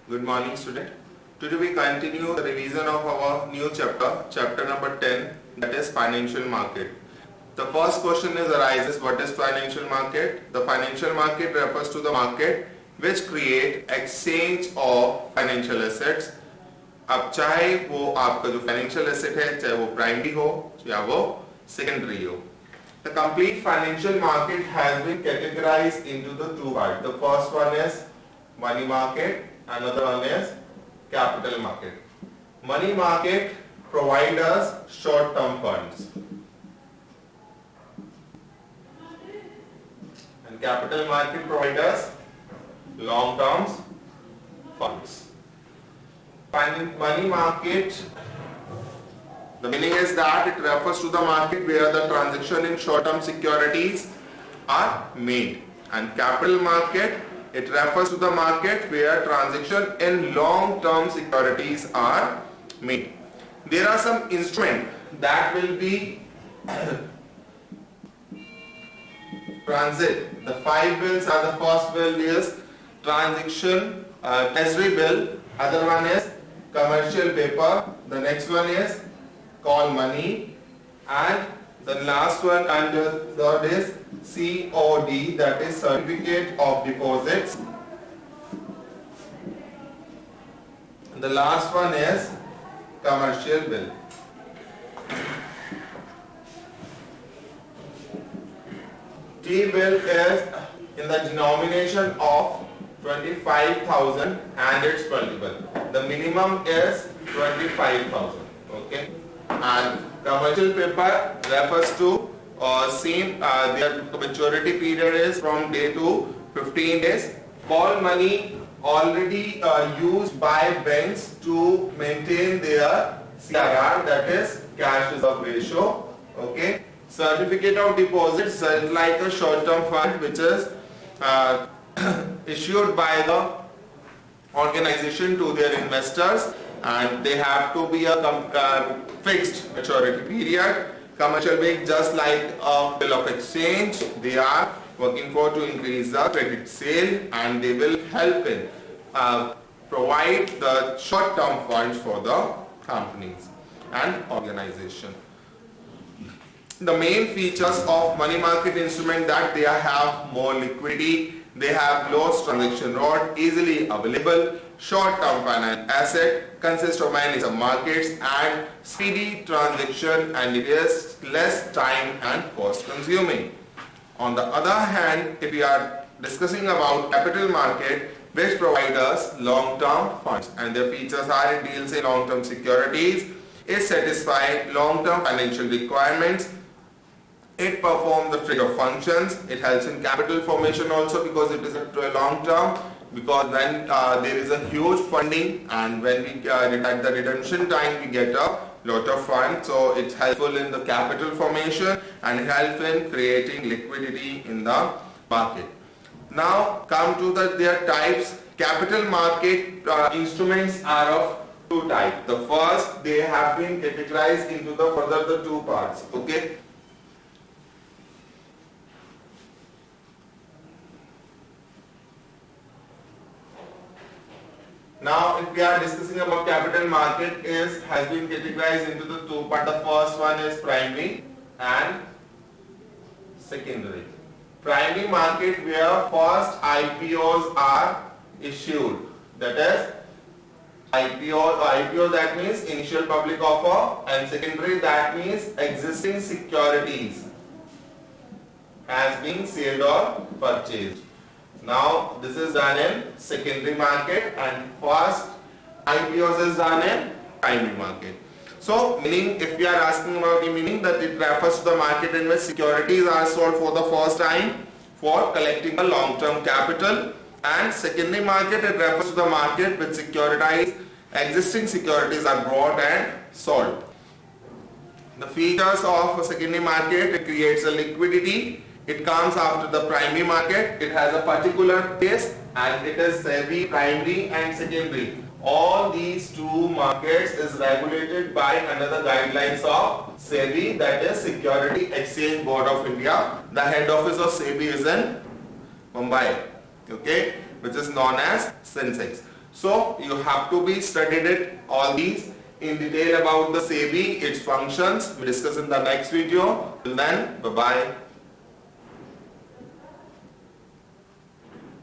Good morning, student. Today we continue the revision of our new chapter number 10, that is financial market. The first question arises, what is financial market? The financial market refers to the market which create exchange of financial assets. अब चाहे वो आपका जो financial asset है, चाहे वो primary हो या वो secondary हो. The complete financial market has been categorized into the two parts. The first one is money market, another one is capital market. Money market provides us short-term funds, and capital market provides us long-term funds. Money market, the meaning is that it refers to the market where the transaction in short-term securities are made, and capital market, it refers to the market where transaction in long-term securities are made. There are some instruments that will be transit. The 5 bills are the first bill is transaction treasury bill, other one is commercial paper, the next one is called money, and the last one and the third is COD, that is certificate of deposits. And the last one is commercial bill. T bill is in the denomination of 25,000 and its multiple. The minimum is 25,000. Okay, and commercial paper refers to their maturity period is from day to 15 days. Call money already used by banks to maintain their CRR, that is cash reserve ratio. Okay, certificate of deposits is like a short-term fund which is issued by the organization to their investors, and they have to be a fixed maturity period. Commercial bank, just like a bill of exchange, they are working for to increase the credit sale, and they will help in provide the short-term funds for the companies and organization. The main features of money market instrument that they have more liquidity, they have low transaction rate, easily available, short-term finance asset, consist of many markets and speedy transaction, and it is less time and cost consuming. On the other hand, if we are discussing about capital market, which provide us long-term funds, and their features are it deals in long-term securities, it satisfies long-term financial requirements, it performs the trade of functions, it helps in capital formation also because it is a long term, because when there is a huge funding and when we at the redemption time we get a lot of funds, so it's helpful in the capital formation and it helps in creating liquidity in the market. Now come to their types. Capital market instruments are of two types. The first, they have been categorized into the two parts. Okay. Now, if we are discussing about capital market, has been categorized into the two parts. The first one is primary and secondary. Primary market where first IPOs are issued. That is IPO that means initial public offer, and secondary that means existing securities has been sold or purchased. Now this is done in secondary market, and first IPOs is done in primary market. So meaning, if we are asking about the meaning, that it refers to the market in which securities are sold for the first time for collecting a long-term capital, and secondary market, it refers to the market which securitized existing securities are bought and sold. The features of a secondary market, it creates a liquidity. It comes after the primary market. It has a particular place, and it is SEBI primary and secondary. All these two markets is regulated by under the guidelines of SEBI, that is Security Exchange Board of India. The head office of SEBI is in Mumbai, okay, which is known as Sensex. So you have to be studied it all these in detail about the SEBI, its functions. We discuss in the next video. Till then, bye bye.